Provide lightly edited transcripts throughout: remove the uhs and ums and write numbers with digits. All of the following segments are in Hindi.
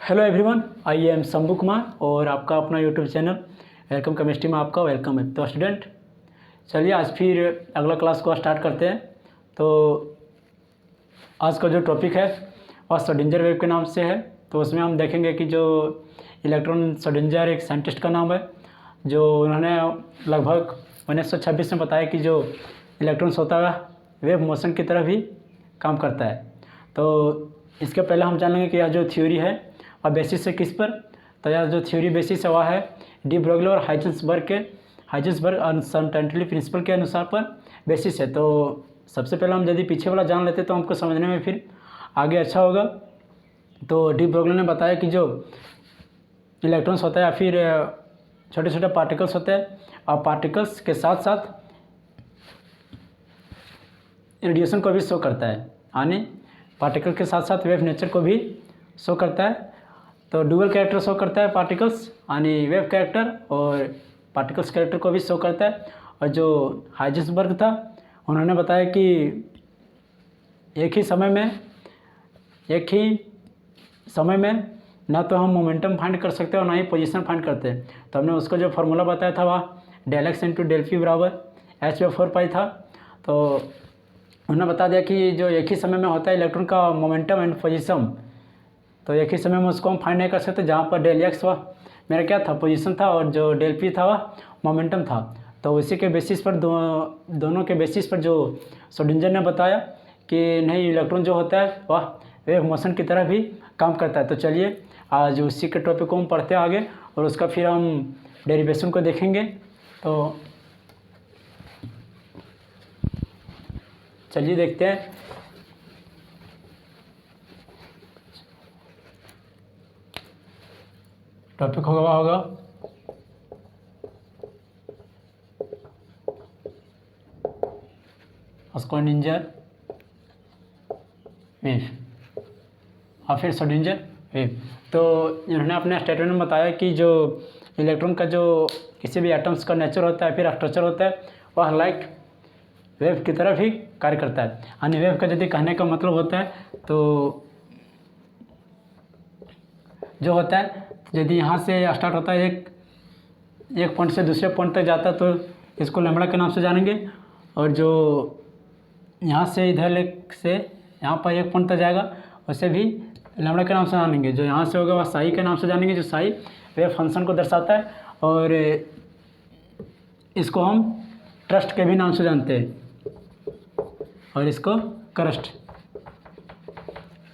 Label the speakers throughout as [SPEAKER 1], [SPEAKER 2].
[SPEAKER 1] Hello everyone, I am Shambhu Kumar और आपका अपना यूट्यूब चैनल वेलकम केमिस्ट्री में आपका वेलकम है। तो स्टूडेंट, चलिए आज फिर अगला क्लास को स्टार्ट करते हैं। तो आज का जो टॉपिक है वह श्रोडिंगर वेव के नाम से है। तो उसमें हम देखेंगे कि जो इलेक्ट्रॉन श्रोडिंगर एक साइंटिस्ट का नाम है, जो उन्होंने लगभग 1926 में बताया कि जो इलेक्ट्रॉन्स होता है वेव मोशन की तरह भी काम करता है। तो इसके पहले हम जानेंगे कि यह जो थ्योरी है और बेसिस है किस पर। तो यह जो थ्योरी बेसिस है वह है डी ब्रोगली और हाइजेंसबर्ग अनसर्टेनिटी प्रिंसिपल के अनुसार पर बेसिस है। तो सबसे पहले हम यदि पीछे वाला जान लेते तो हमको समझने में फिर आगे अच्छा होगा। तो डी ब्रोगली ने बताया कि जो इलेक्ट्रॉन्स होता है या फिर छोटे छोटे पार्टिकल्स होते हैं और पार्टिकल्स के साथ साथ रेडिएशन को भी शो करता है, यानी पार्टिकल के साथ साथ वेव नेचर को भी शो करता है। तो डुअल कैरेक्टर शो करता है पार्टिकल्स, यानी वेव कैरेक्टर और पार्टिकल्स कैरेक्टर को भी शो करता है। और जो हाइजेंसबर्ग था उन्होंने बताया कि एक ही समय में ना तो हम मोमेंटम फाइंड कर सकते हैं और ना ही पोजीशन फाइंड करते हैं। तो हमने उसको जो फार्मूला बताया था वह del x into del P बराबर h/4 था। तो उन्होंने बता दिया कि जो एक ही समय में होता है इलेक्ट्रॉन का मोमेंटम एंड पोजीशन, तो एक ही समय में उसको हम फाइंड नहीं कर सकते, जहाँ पर डेल एक्स वह मेरा क्या था, पोजीशन था, और जो डेल पी था वह मोमेंटम था। तो उसी के बेसिस पर दोनों के बेसिस पर जो श्रोडिंगर ने बताया कि नहीं, इलेक्ट्रॉन जो होता है वह वेव मोशन की तरह भी काम करता है। तो चलिए आज उसी के टॉपिक को हम पढ़ते हैं आगे और उसका फिर हम डेरिवेशन को देखेंगे। तो चलिए देखते हैं। टॉपिक होगा श्रोडिंगर वेव और फिर श्रोडिंगर वेव। तो इन्होंने अपने स्टेटमेंट में बताया कि जो इलेक्ट्रॉन का जो किसी भी एटम्स का नेचर होता है फिर स्ट्रक्चर होता है वह लाइक वेव की तरह भी कार्य करता है। यानी वेव का यदि कहने का मतलब होता है तो जो होता है यदि यहाँ से स्टार्ट होता है एक पॉइंट से दूसरे पॉइंट तक जाता है तो इसको लैम्बडा के नाम से जानेंगे। और जो यहाँ से इधर से यहाँ पर एक पॉइंट तक जाएगा उसे भी लैम्बडा के नाम से जानेंगे। जो यहाँ से होगा वह साई के नाम से जानेंगे, जो साई वेव फंक्शन को दर्शाता है। और इसको हम ट्रस्ट के भी नाम से जानते हैं और इसको क्रस्ट।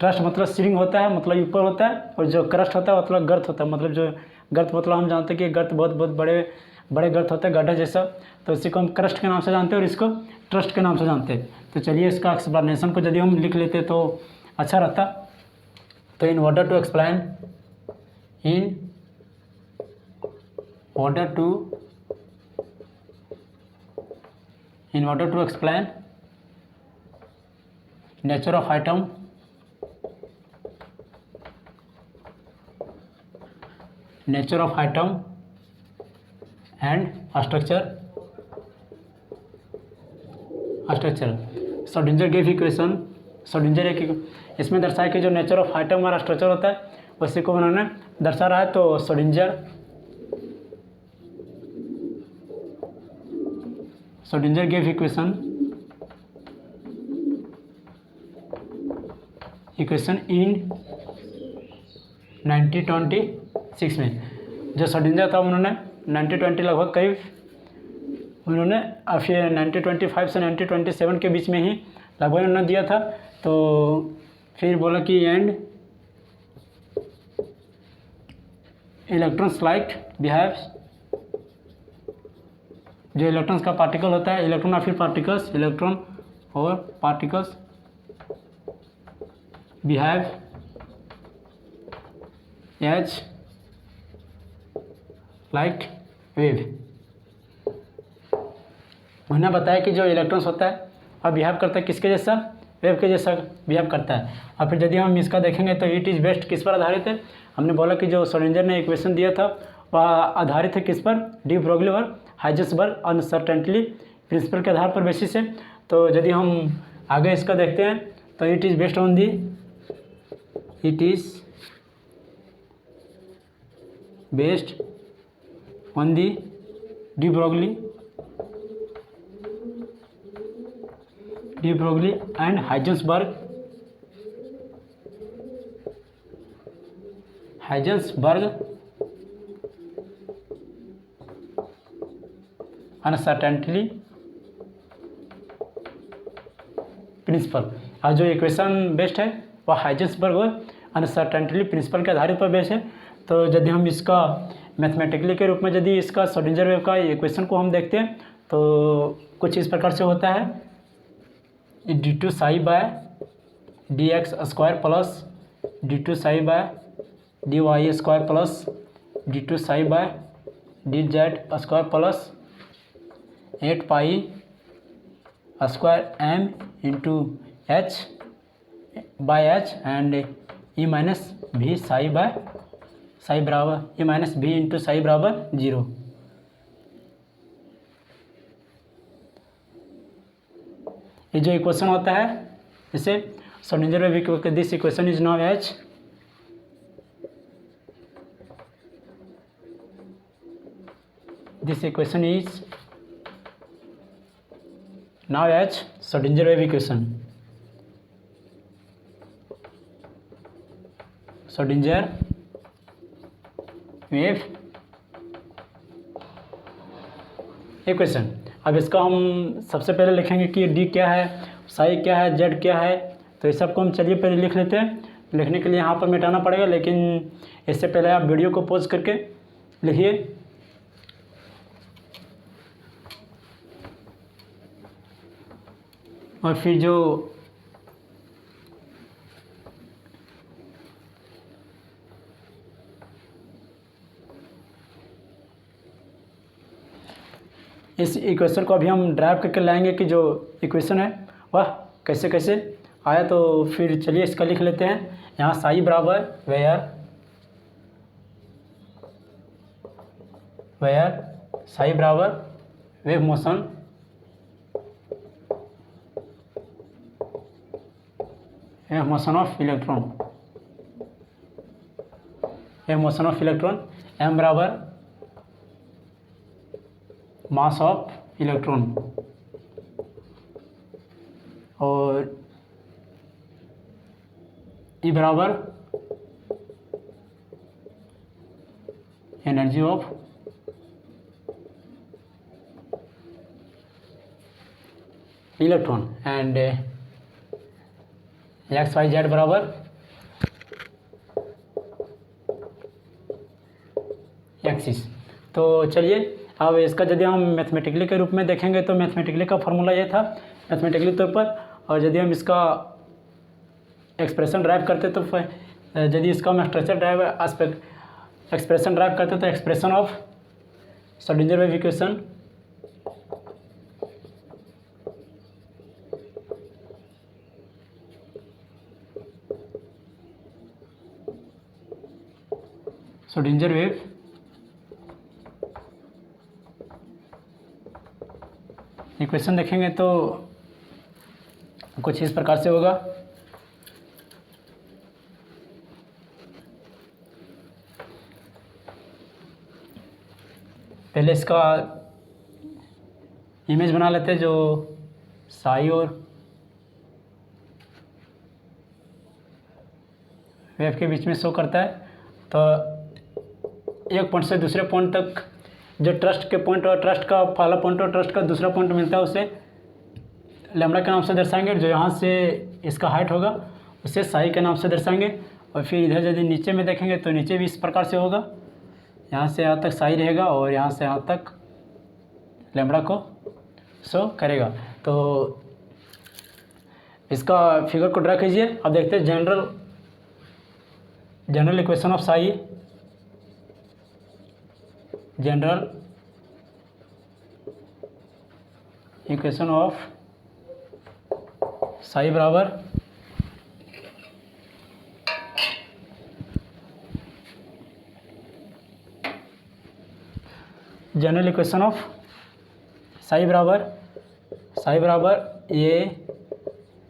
[SPEAKER 1] ट्रस्ट मतलब सीलिंग होता है, मतलब ऊपर होता है, और जो क्रस्ट होता है मतलब गर्त होता है। मतलब जो गर्त मतलब हम जानते हैं कि गर्त बहुत बहुत बड़े बड़े गर्त होते हैं, गड्ढा जैसा। तो इसी को हम क्रस्ट के नाम से जानते हैं और इसको ट्रस्ट के नाम से जानते हैं। तो चलिए इसका एक्सप्लेनेशन को यदि हम लिख लेते तो अच्छा रहता। तो in order to explain nature of atom and structure Schrodinger gave equation. Schrodinger एक इसमें दर्शाया कि जो नेचर ऑफ आइटम हमारा स्ट्रक्चर होता है उसी को उन्होंने दर्शा रहा है। तो श्रोडिंगर गेव इक्वेशन इन 1926 में। जो श्रोडिंगर था उन्होंने 1920 लगभग करीब उन्होंने फिर 1925 से 1927 के बीच में ही लगभग उन्होंने दिया था। तो फिर बोला कि एंड इलेक्ट्रॉन्स लाइक बिहेव्स, जो इलेक्ट्रॉन्स का पार्टिकल होता है, इलेक्ट्रॉन और particles behave as like wave. उन्होंने बताया कि जो इलेक्ट्रॉन्स होता है और बिहेव करता है किसके जैसा, वेव के जैसा बिहेव करता है। और फिर यदि हम इसका देखेंगे तो इट इज़ बेस्ट किस पर आधारित है। हमने बोला कि जो श्रोडिंगर ने इक्वेशन दिया था वह आधारित है किस पर, डी ब्रोगली और हाइजेंसबर्ग अनसर्टेनिटी प्रिंसिपल के आधार पर बेसिस है। तो यदि हम आगे इसका देखते हैं तो it is based on the de Broglie and Heisenberg uncertainty principle. और जो इक्वेशन बेस्ड है वह हाइजेंसबर्ग और अनसर्टेनिटी प्रिंसिपल के आधारित पर बेस्ड है। तो यदि हम इसका मैथमेटिकली के रूप में यदि इसका श्रोडिंगर वेव का इक्वेशन को हम देखते हैं तो कुछ इस प्रकार से होता है, d2 psi by dx square plus d2 psi by dy square plus d2 psi by dz square plus 8 pi square m into h by h and e minus V psi by psi बराबर e minus V into psi बराबर 0। ये जो इक्वेशन होता है इसे Schrodinger wave, this equation is known as Schrodinger wave equation. Schrodinger wave equation. अब इसका हम सबसे पहले लिखेंगे कि डी क्या है, साई क्या है, जेड क्या है। तो इस सबको हम चलिए पहले लिख लेते हैं। लिखने के लिए यहाँ पर मिटाना पड़ेगा, लेकिन इससे पहले आप वीडियो को पॉज करके लिखिए। और फिर जो इस इक्वेशन को अभी हम ड्राइव करके लाएंगे कि जो इक्वेशन है वह कैसे कैसे आया। तो फिर चलिए इसका लिख लेते हैं। यहाँ साई बराबर वेयर साई बराबर wave motion of electron, M बराबर मास ऑफ इलेक्ट्रॉन और ई बराबर energy of electron and X Y Z बराबर एक्सिस। तो चलिए अब इसका यदि हम मैथमेटिकली के रूप में देखेंगे तो मैथमेटिकली का फॉर्मूला ये था मैथमेटिकली तौर पर। और यदि हम इसका एक्सप्रेशन ड्राइव करते तो यदि इसका हम स्ट्रक्चर ड्राइव एक्सप्रेशन ड्राइव करते तो expression of Schrodinger wave equation Schrodinger wave equation देखेंगे तो कुछ इस प्रकार से होगा। पहले इसका इमेज बना लेते हैं जो साई और वेव के बीच में शो करता है। तो एक पॉइंट से दूसरे पॉइंट तक जो ट्रस्ट के पॉइंट और ट्रस्ट का पहला पॉइंट और ट्रस्ट का दूसरा पॉइंट मिलता है उसे लैम्बडा के नाम से दर्शाएंगे। जो यहाँ से इसका हाइट होगा उसे साई के नाम से दर्शाएंगे। और फिर इधर यदि नीचे में देखेंगे तो नीचे भी इस प्रकार से होगा, यहाँ से यहाँ तक साई रहेगा और यहाँ से यहाँ तक लैम्बडा को शो करेगा। तो इसका फिगर को ड्रा कीजिए। अब देखते हैं general equation of psi, general equation of psi बराबर जनरल इक्वेशन ऑफ साई बराबर A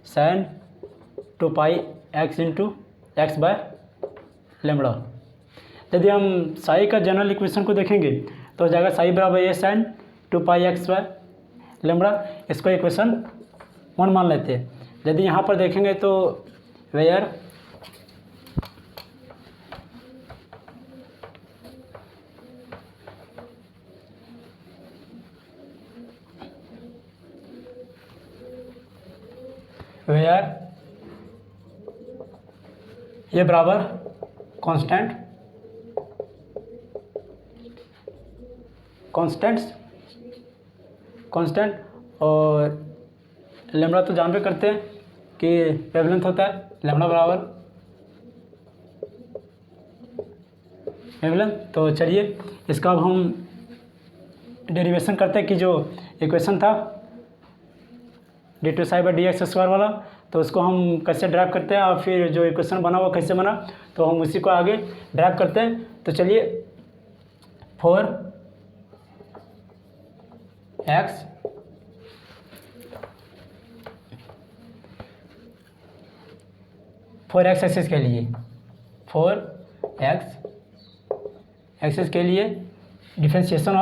[SPEAKER 1] sine 2 pi x into x by lambda. यदि हम साई का जनरल इक्वेशन को देखेंगे तो हो जाएगा साई बराबर ए साइन 2πx/λ। इसको इक्वेशन 1 मान लेते हैं। यदि यहाँ पर देखेंगे तो वेयर ये बराबर कांस्टेंट और लैम्ब्डा तो जानते करते हैं कि वेवलेंथ होता है लैम्ब्डा बराबर वेवलेंथ। तो चलिए इसका अब हम डेरिवेशन करते हैं कि जो इक्वेशन था d2ψ/dx² वाला, तो उसको हम कैसे ड्राइव करते हैं और फिर जो इक्वेशन बना वो कैसे बना, तो हम उसी को आगे ड्राइव करते हैं। तो चलिए 4x एक्सिस के लिए 4x एक्सिस के लिए डिफरेंशिएशन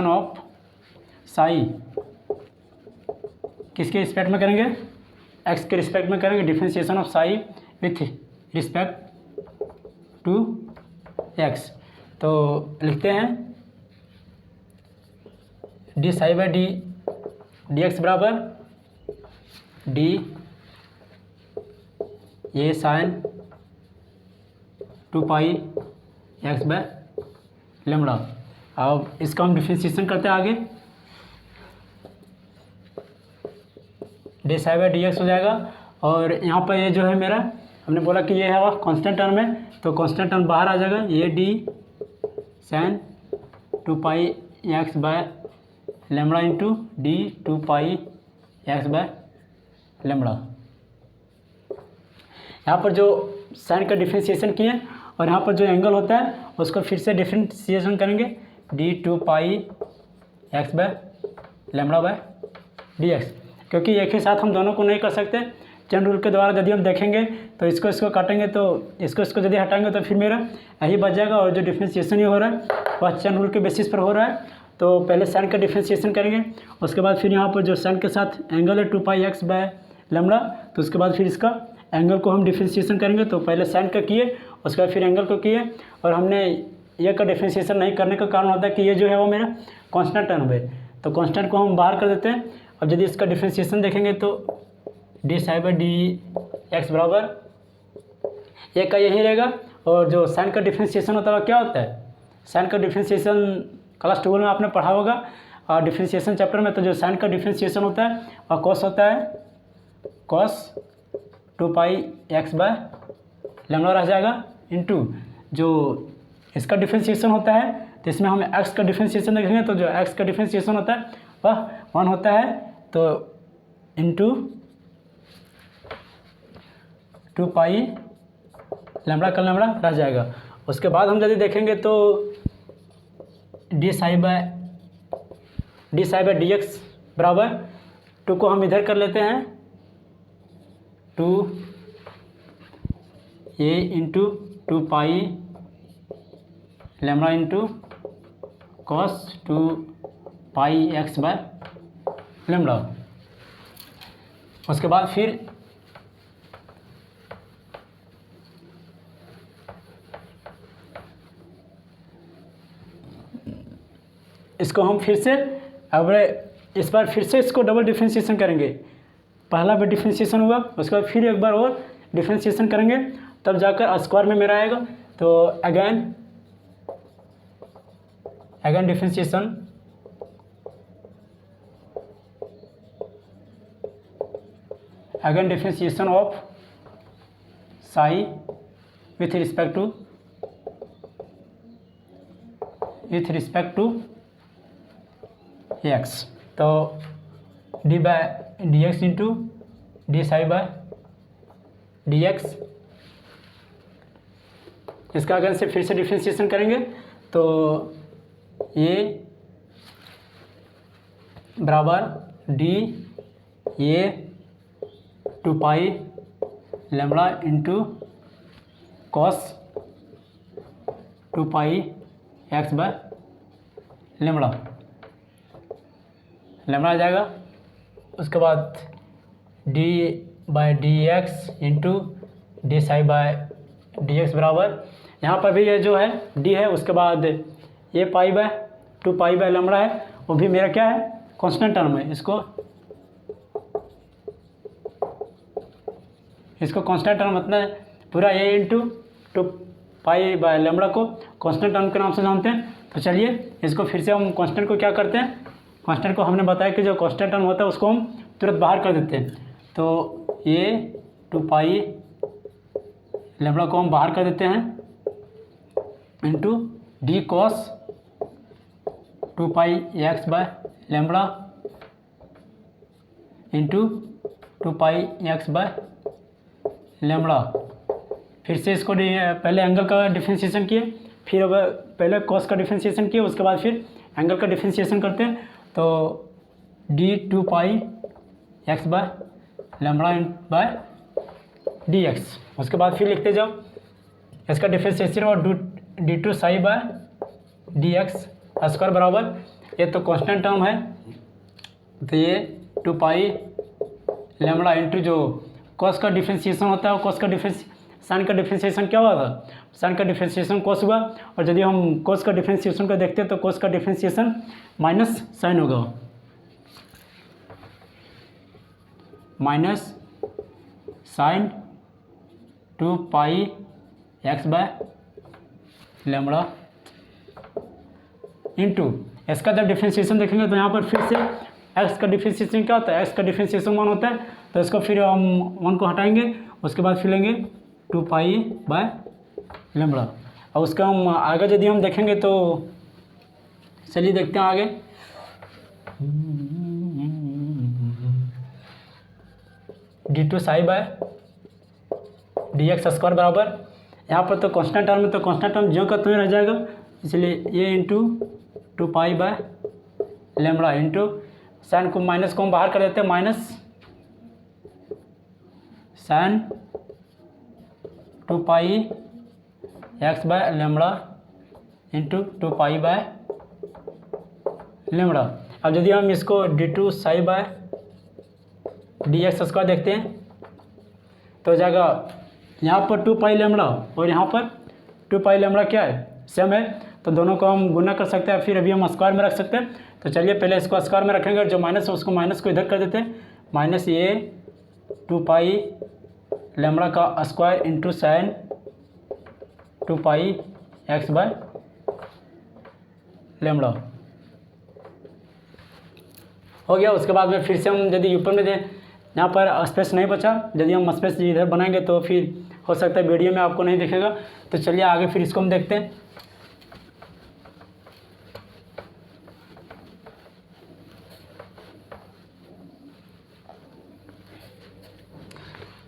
[SPEAKER 1] ऑफ साई किसके रिस्पेक्ट में करेंगे, x के रिस्पेक्ट में करेंगे। Differentiation of psi with respect to x, तो लिखते हैं d ψ/dx बराबर d a sin 2πx/λ। अब इसका हम डिफरेंशिएशन करते हैं आगे, d ψ/dx हो जाएगा। और यहाँ पर ये जो है मेरा, हमने बोला कि ये है वह कांस्टेंट टर्म है, तो कांस्टेंट टर्म बाहर आ जाएगा। ये d sin 2πx/λ into d 2πx/λ। यहाँ पर जो साइन का डिफरेंशिएशन किए और यहाँ पर जो एंगल होता है उसको फिर से डिफरेंशिएशन करेंगे d 2πx/λ/dx, क्योंकि एक ही साथ हम दोनों को नहीं कर सकते। चेन रूल के द्वारा यदि हम देखेंगे तो इसको काटेंगे तो इसको यदि हटाएंगे तो फिर मेरा यही बच जाएगा। और जो डिफरेंशिएशन ये हो रहा है वह चेन रूल के बेसिस पर हो रहा है। तो पहले साइन का डिफरेंशिएशन करेंगे, उसके बाद फिर यहाँ पर जो साइन के साथ एंगल है 2πx/λ, तो उसके बाद फिर इसका एंगल को हम डिफरेंशिएशन करेंगे। तो पहले साइन का किए, उसके बाद फिर एंगल को किए। और हमने ये का डिफरेंशिएशन नहीं करने का कारण होता है कि ये जो है वो मेरा कांस्टेंट टर्म है, तो कांस्टेंट को हम बाहर कर देते हैं। अब यदि इसका डिफरेंशिएशन देखेंगे तो d ψ/dx बराबर ये का यही रहेगा। और जो साइन का डिफरेंशिएशन होता है वह क्या होता है, साइन का डिफरेंशिएशन क्लास 12 में आपने पढ़ा होगा और डिफरेंशिएशन चैप्टर में। तो जो साइन का डिफरेंशिएशन होता है वह कॉस होता है, cos 2πx/λ रह जाएगा, इंटू जो इसका डिफरेंशिएशन होता है तो इसमें हम x का डिफरेंशिएशन देखेंगे। तो जो x का डिफरेंशिएशन होता है वह 1 होता है, तो इंटू 2π λ का λ रह जाएगा। उसके बाद हम यदि देखेंगे तो d ψ/dx बराबर 2 को हम इधर कर लेते हैं, 2a into 2π λ into cos 2πx/λ। उसके बाद फिर इसको हम फिर से अब इस बार फिर से इसको डबल डिफरेंशिएशन करेंगे। पहला भी डिफरेंशिएशन हुआ, उसके बाद फिर एक बार और डिफरेंशिएशन करेंगे, तब जाकर स्क्वायर में मेरा आएगा। तो again differentiation of psi with respect to x, तो d/dx इंटू d ψ/dx। इसका अगर से फिर से डिफरेंशिएशन करेंगे तो ये बराबर d A 2 pi lambda into cos 2 pi x by lambda आ जाएगा। उसके बाद d by d x into d psi by D x बराबर, यहाँ पर भी ये जो है डी है, उसके बाद A pi by 2 pi by lambda है, वो भी मेरा क्या है कांस्टेंट टर्म है। इसको कांस्टेंट टर्म मतलब पूरा ए इंटू 2 पाई बाय लैम्बडा को कांस्टेंट टर्म के नाम से जानते हैं। तो चलिए इसको फिर से हम कांस्टेंट को क्या करते हैं, कांस्टेंट को हमने बताया कि जो कांस्टेंट टर्म होता है उसको हम तुरंत बाहर कर देते हैं। तो ए 2 पाई लैम्बडा को हम बाहर कर देते हैं into D cos 2 pi x by lambda into 2 pi x by lambda. फिर से इसको पहले एंगल का डिफरेंशिएशन किए, फिर अब पहले कॉस का डिफरेंशिएशन किए, उसके बाद फिर एंगल का डिफरेंशिएशन करते हैं। तो d 2 pi x by lambda by D x, उसके बाद फिर लिखते जाओ इसका डिफरेंशिएशन और d 2 psi by D x square बराबर, ये तो कांस्टेंट टर्म है, तो ये 2 पाई लैम्बडा इंटू जो कॉस का डिफरेंशिएशन होता है, कॉस का साइन का डिफरेंशिएशन क्या हुआ था, साइन का डिफरेंशिएशन कॉस हुआ, और यदि हम कॉस का डिफरेंशिएशन को देखते हैं तो कॉस का डिफरेंशिएशन माइनस साइन होगा, minus sine 2 pi x by lambda into इसका जब डिफरेंशिएशन देखेंगे तो यहाँ पर फिर से एक्स का डिफरेंशिएशन क्या होता है, एक्स का डिफरेंशिएशन 1 होता है, तो इसको फिर हम 1 को हटाएंगे, उसके बाद फिर लेंगे 2 पाई बाय लैम्बडा। और उसका हम आगे यदि हम देखेंगे तो चलिए देखते हैं आगे। D 2 psi by D x square बराबर, यहाँ पर तो कांस्टेंट टर्म है तो कांस्टेंट टर्म ज्यों का त्यों रह जाएगा, इसलिए A into 2 pi by lambda into sine को माइनस को हम बाहर कर देते हैं, minus sine 2 pi x by lambda into 2 pi by lambda. अब यदि हम इसको d 2 psi by D x square देखते हैं तो हो जाएगा यहाँ पर 2 पाई लैम्बडा और यहाँ पर 2 पाई लैम्बडा क्या है, सेम है, तो दोनों को हम गुना कर सकते हैं, फिर अभी हम स्क्वायर में रख सकते हैं। तो चलिए पहले इसको स्क्वायर में रखेंगे और जो माइनस है उसको माइनस को इधर कर देते हैं, माइनस ये 2 पाई लैम्बडा का square into sine 2 pi x by lambda हो गया। उसके बाद में फिर से हम यदि ऊपर में दें, यहाँ पर स्पेस नहीं बचा, यदि हम स्पेस इधर बनाएंगे तो फिर हो सकता है वीडियो में आपको नहीं दिखेगा। तो चलिए आगे फिर इसको हम देखते हैं।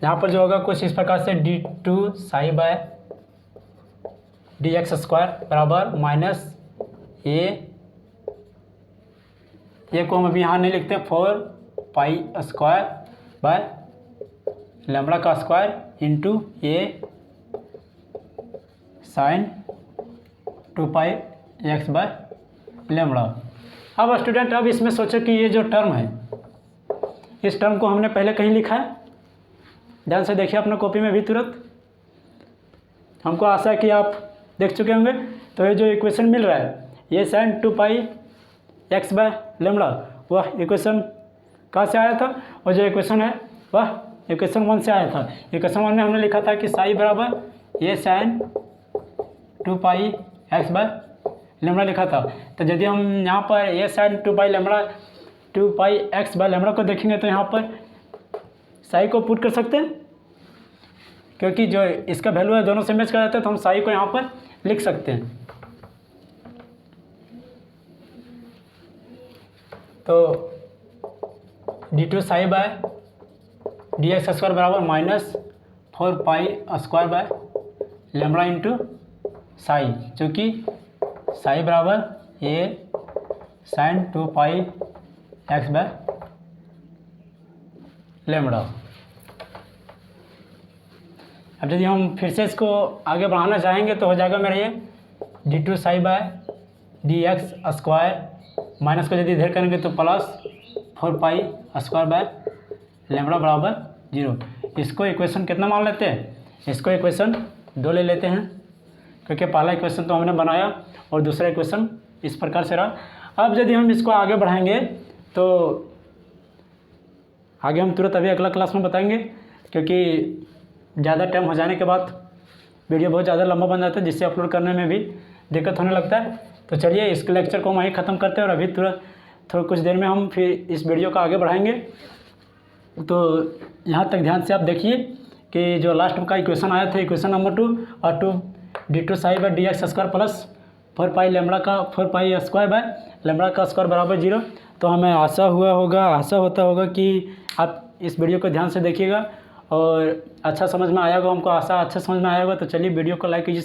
[SPEAKER 1] यहाँ पर जो होगा कुछ इस प्रकार से D 2 psi by D x square बराबर माइनस ये को हम अभी यहाँ नहीं लिखते, 4 पाई स्क्वायर बाय लैम्बडा का स्क्वायर इंटू ये sine 2 pi x by lambda. अब स्टूडेंट अब इसमें सोचो कि ये जो टर्म है, इस टर्म को हमने पहले कहीं लिखा है, ध्यान से देखिए अपने कॉपी में भी तुरंत, हमको आशा है कि आप देख चुके होंगे। तो ये जो इक्वेशन मिल रहा है, ये sine 2 pi x by lambda, वह इक्वेशन कहाँ से आया था, और जो इक्वेशन है वह इक्वेशन 1 से आया था। इक्वेशन 1 में हमने लिखा था कि साई बराबर ये sine 2 pi x by lambda लिखा था। तो यदि हम यहाँ पर ये sine 2 pi x by lambda को देखेंगे तो यहाँ पर साई को पुट कर सकते हैं, क्योंकि जो इसका वैल्यू है दोनों से मैच कर जाता है, तो हम साई को यहाँ पर लिख सकते हैं। तो d 2 psi by D x square बराबर minus 4 pi square by lambda into psi, जो कि साई बराबर A sine 2 pi x by lambda. अब यदि हम फिर से इसको आगे बढ़ाना चाहेंगे तो हो जाएगा मेरा ये d2 psi by D x square minus को यदि इधर करेंगे तो plus 4 pi square by lambda बराबर 0। इसको इक्वेशन कितना मान लेते हैं, इसको इक्वेशन 2 ले लेते हैं, क्योंकि पहला इक्वेशन तो हमने बनाया और दूसरा इक्वेशन इस प्रकार से रहा। अब यदि हम इसको आगे बढ़ाएंगे तो आगे हम तुरंत अभी अगला क्लास में बताएंगे, क्योंकि ज़्यादा टाइम हो जाने के बाद वीडियो बहुत ज़्यादा लंबा बन जाता है, जिससे अपलोड करने में भी दिक्कत होने लगता है। तो चलिए इस लेक्चर को हम वहीं ख़त्म करते हैं और अभी तुरंत थोड़ा कुछ देर में हम फिर इस वीडियो को आगे बढ़ाएंगे। तो यहाँ तक ध्यान से आप देखिए कि जो लास्ट का इक्वेशन आया था, इक्वेशन नंबर 2 और 2 d2 psi by D x square plus 4 pi lambda का 4 पाई स्क्वायर बाय लेमड़ा का स्क्वायर बराबर 0। तो हमें आशा होता होगा कि आप इस वीडियो को ध्यान से देखिएगा और अच्छा समझ में आया होगा, हमको आशा अच्छा समझ में आया होगा। तो चलिए वीडियो को लाइक कीजिए।